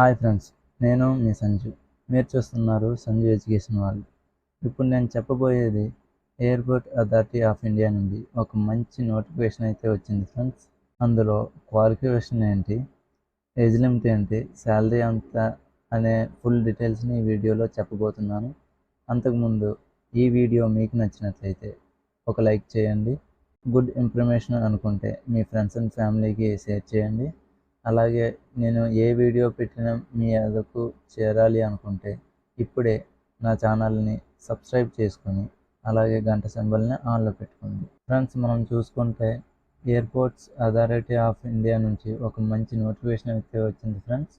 Hi friends, నేను మీ సంజు. మీరు చూస్తున్నారు సంజు ఎడ్యుకేషన్ వాళ్ళు. ఇప్పుడు నేను చెప్పబోయేది ఎయిర్పోర్ట్ అథారిటీ ఆఫ్ ఇండియా నుండి ఒక మంచి నోటిఫికేషన్ అయితే వచ్చింది ఫ్రెండ్స్. అందులో క్వాలిఫికేషన్ ఏంటి, ఏజ్ లిమిట్ ఏంటి, శాలరీ ఎంత అనే ఫుల్ డీటెయిల్స్ని ఈ వీడియోలో చెప్పబోతున్నాను. అంతకుముందు ఈ వీడియో మీకు నచ్చినట్లయితే ఒక లైక్ చేయండి. గుడ్ ఇన్ఫర్మేషన్ అనుకుంటే మీ ఫ్రెండ్స్ అండ్ ఫ్యామిలీకి షేర్ చేయండి. అలాగే నేను ఏ వీడియో పెట్టినా మీ వద్దకు చేరాలి అనుకుంటే ఇప్పుడే నా ఛానల్ని సబ్స్క్రైబ్ చేసుకొని అలాగే గంట సింబల్ని ఆన్లో పెట్టుకోండి. ఫ్రెండ్స్, మనం చూసుకుంటే ఎయిర్పోర్ట్స్ అథారిటీ ఆఫ్ ఇండియా నుంచి ఒక మంచి నోటిఫికేషన్ అయితే వచ్చింది ఫ్రెండ్స్.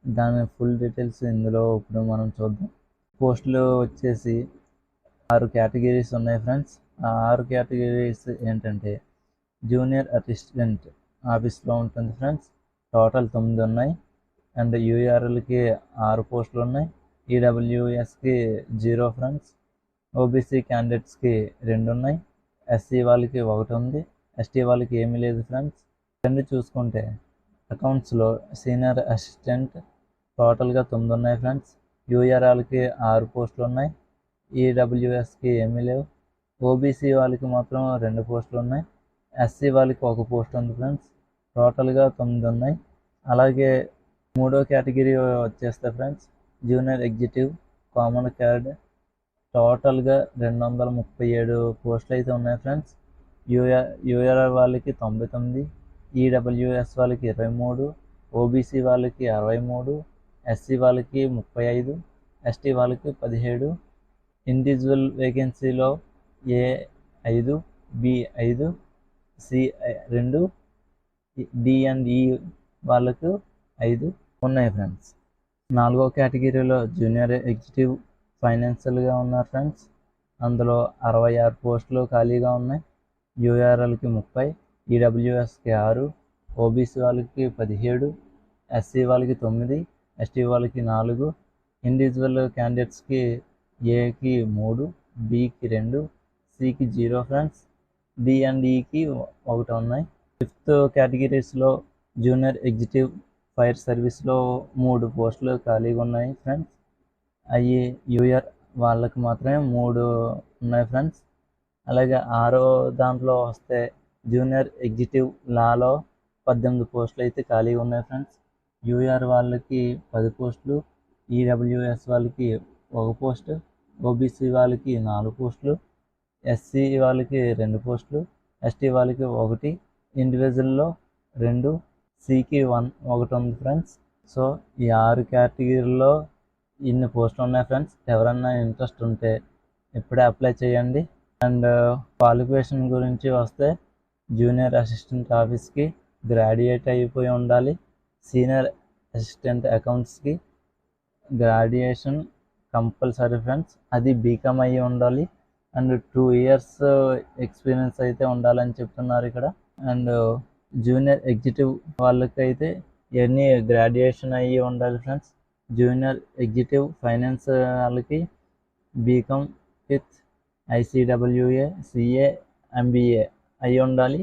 దాని ఫుల్ డీటెయిల్స్ ఇందులో ఇప్పుడు మనం చూద్దాం. పోస్టులు వచ్చేసి 6 కేటగిరీస్ ఉన్నాయి ఫ్రెండ్స్. ఆ 6 కేటగిరీస్ ఏంటంటే జూనియర్ అసిస్టెంట్ ఆఫీస్లో ఉంటుంది ఫ్రెండ్స్. టోటల్ 9 ఉన్నాయి. అండ్ యూఆర్ఎల్కి 6 పోస్టులు ఉన్నాయి. ఈడబ్ల్యూఎస్కి 0 ఫ్రెండ్స్. ఓబీసీ క్యాండిడేట్స్కి 2 ఉన్నాయి. ఎస్సీ వాళ్ళకి 1 ఉంది. ఎస్టీ వాళ్ళకి ఏమీ లేదు ఫ్రెండ్స్. రెండు చూసుకుంటే అకౌంట్స్లో సీనియర్ అసిస్టెంట్ టోటల్గా 9 ఉన్నాయి ఫ్రెండ్స్. యూఆర్ఎల్కి 6 పోస్టులు ఉన్నాయి. ఈడబ్ల్యూఎస్కి ఏమీ లేవు. ఓబీసీ వాళ్ళకి మాత్రం 2 పోస్టులు ఉన్నాయి. ఎస్సీ వాళ్ళకి 1 పోస్ట్ ఉంది ఫ్రెండ్స్. టోటల్గా 9 ఉన్నాయి. అలాగే మూడో కేటగిరీ వచ్చేస్తే ఫ్రెండ్స్ జూనియర్ ఎగ్జిక్యూటివ్ కామన్ క్యాడ్ టోటల్గా 237 పోస్టులు అయితే ఉన్నాయి ఫ్రెండ్స్. యూఆర్ఆర్ వాళ్ళకి 99, ఈడబ్ల్యూఎస్ వాళ్ళకి 23, ఓబీసీ వాళ్ళకి 63, ఎస్సీ వాళ్ళకి 35, ఎస్టీ వాళ్ళకి 17. Individual వేకెన్సీలో A5, B5, C2, D&E వాళ్ళకు 5 ఉన్నాయి ఫ్రెండ్స్. నాలుగో కేటగిరీలో జూనియర్ ఎగ్జిక్యూటివ్ ఫైనాన్షియల్గా ఉన్నారు ఫ్రెండ్స్. అందులో 66 పోస్టులు ఖాళీగా ఉన్నాయి. యూఆర్ఎల్కి 30, ఈడబ్ల్యూఎస్కి 6, ఓబీసీ వాళ్ళకి 17, ఎస్సీ వాళ్ళకి 9, ఎస్టీ వాళ్ళకి 4. ఇండివిజువల్ క్యాండిడేట్స్కి ఏకి 3, బికి 2, సికి 0 ఫ్రెండ్స్. D&Eకి 1 ఉన్నాయి. ఫిఫ్త్ కేటగిరీస్లో జూనియర్ ఎగ్జిక్యూటివ్ ఫైర్ సర్వీస్లో 3 పోస్టులు ఖాళీగా ఉన్నాయి ఫ్రెండ్స్. అవి యూఆర్ వాళ్ళకి మాత్రమే 3 ఉన్నాయి ఫ్రెండ్స్. అలాగే 6వ దాంట్లో వస్తే జూనియర్ ఎగ్జిక్యూటివ్ లాలో 18 పోస్టులు అయితే ఖాళీగా ఉన్నాయి ఫ్రెండ్స్. యూఆర్ వాళ్ళకి 10 పోస్టులు, ఈడబ్ల్యూఎస్ వాళ్ళకి 1 పోస్టు, ఓబీసీ వాళ్ళకి 4 పోస్టులు, ఎస్సీ వాళ్ళకి 2 పోస్టులు, ఎస్టీ వాళ్ళకి 1, ఇండివిజువల్లో 2, సికి 1 ఉంది ఫ్రెండ్స్. సో ఈ 6 కేటగిరీల్లో ఇన్ని పోస్టులు ఉన్నాయి ఫ్రెండ్స్. ఎవరన్నా ఇంట్రెస్ట్ ఉంటే ఇప్పుడే అప్లై చేయండి. అండ్ క్వాలిఫికేషన్ గురించి వస్తే జూనియర్ అసిస్టెంట్ ఆఫీస్కి గ్రాడ్యుయేట్ అయిపోయి ఉండాలి. సీనియర్ అసిస్టెంట్ అకౌంట్స్కి గ్రాడ్యుయేషన్ కంపల్సరీ ఫ్రెండ్స్. అది బీకామ్ అయ్యి ఉండాలి. అండ్ 2 years ఎక్స్పీరియన్స్ అయితే ఉండాలని చెప్తున్నారు ఇక్కడ. అండ్ జూనియర్ ఎగ్జిక్యూటివ్ వాళ్ళకైతే ఎన్ని గ్రాడ్యుయేషన్ అయ్యి ఉండాలి ఫ్రెండ్స్. జూనియర్ ఎగ్జిక్యూటివ్ ఫైనాన్స్ వాళ్ళకి BCom with ICWA, CA, MBA అయ్యి ఉండాలి.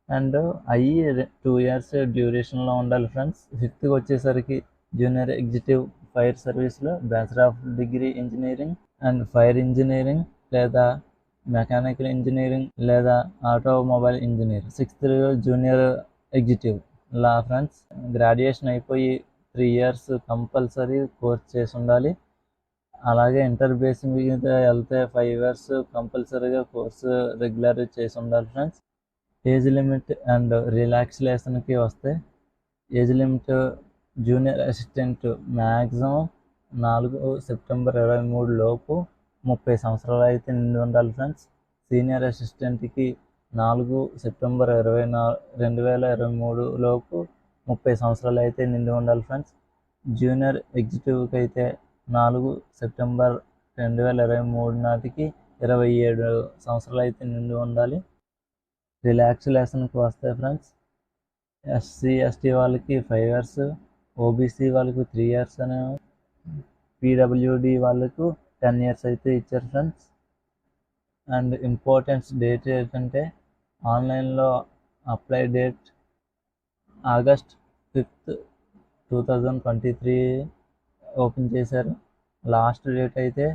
అండ్ అయ్యి 2 years డ్యూరేషన్లో ఉండాలి ఫ్రెండ్స్. ఫిఫ్త్కి వచ్చేసరికి జూనియర్ ఎగ్జిక్యూటివ్ ఫైర్ సర్వీస్లో bachelor of degree engineering and fire engineering లేదా మెకానికల్ ఇంజనీరింగ్ లేదా automobile engineering. Sixth junior executive law friends. Graduation అయిపోయి 3 years కంపల్సరీ కోర్స్ చేసి ఉండాలి. అలాగే ఇంటర్ బేస్ మీద వెళ్తే 5 years కంపల్సరీగా కోర్సు రెగ్యులర్ చేసి ఉండాలి ఫ్రెండ్స్. ఏజ్ లిమిట్ అండ్ రిలాక్సేషన్కి వస్తే age limit junior assistant maximum 4 September 2023 లోపు 30 సంవత్సరాలు అయితే నిండి ఉండాలి ఫ్రెండ్స్. సీనియర్ అసిస్టెంట్కి 4 September 2023 లోపు 30 సంవత్సరాలు అయితే నిండి ఉండాలి ఫ్రెండ్స్. జూనియర్ ఎగ్జిక్యూటివ్కి అయితే 4 September 2023 నాటికి 27 సంవత్సరాలు అయితే నిండి ఉండాలి. రిలాక్సేషన్కి వస్తే ఫ్రెండ్స్ ఎస్సీ ఎస్టీ వాళ్ళకి 5 years, ఓబీసీ వాళ్ళకి 3 years అని, పీడబ్ల్యూడి వాళ్ళకు 10 years అయితే ఇచ్చారు ఫ్రెండ్స్. అండ్ ఇంపార్టెన్స్ డేట్ ఏంటంటే ఆన్లైన్లో apply date August 5th, 2023 open చేశారు. లాస్ట్ డేట్ అయితే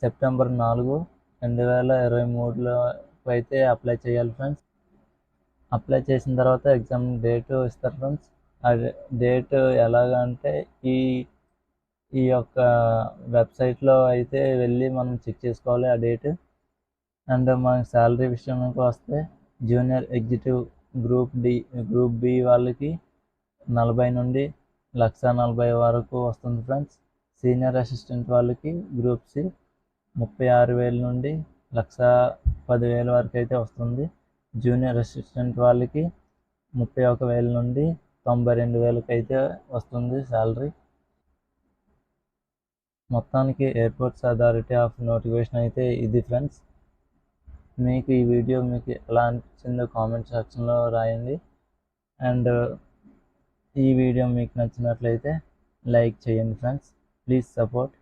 సెప్టెంబర్ 4, 2023లో అయితే అప్లై చేయాలి ఫ్రెండ్స్. అప్లై చేసిన తర్వాత ఎగ్జామ్ డేట్ ఇస్తారు ఫ్రెండ్స్. అది డేట్ ఎలాగంటే ఈ ఈ యొక్క వెబ్సైట్లో అయితే వెళ్ళి మనం చెక్ చేసుకోవాలి ఆ డేట్. అండ్ మనకి శాలరీ విషయానికి వస్తే జూనియర్ ఎగ్జిక్యూటివ్ గ్రూప్ బి వాళ్ళకి 40 నుండి 1,40,000 వరకు వస్తుంది ఫ్రెండ్స్. సీనియర్ అసిస్టెంట్ వాళ్ళకి గ్రూప్ సి 36,000 నుండి 1,10,000 వరకు అయితే వస్తుంది. జూనియర్ అసిస్టెంట్ వాళ్ళకి 31,000 నుండి 92,000 అయితే వస్తుంది శాలరీ. మొత్తానికి ఎయిర్పోర్ట్స్ అథారిటీ ఆఫ్ నోటిఫికేషన్ అయితే ఇది ఫ్రెండ్స్. మీకు ఈ వీడియో మీకు ఎలా అనిపించిందో కామెంట్ సెక్షన్లో రాయండి. అండ్ ఈ వీడియో మీకు నచ్చినట్లయితే లైక్ చేయండి ఫ్రెండ్స్. Please support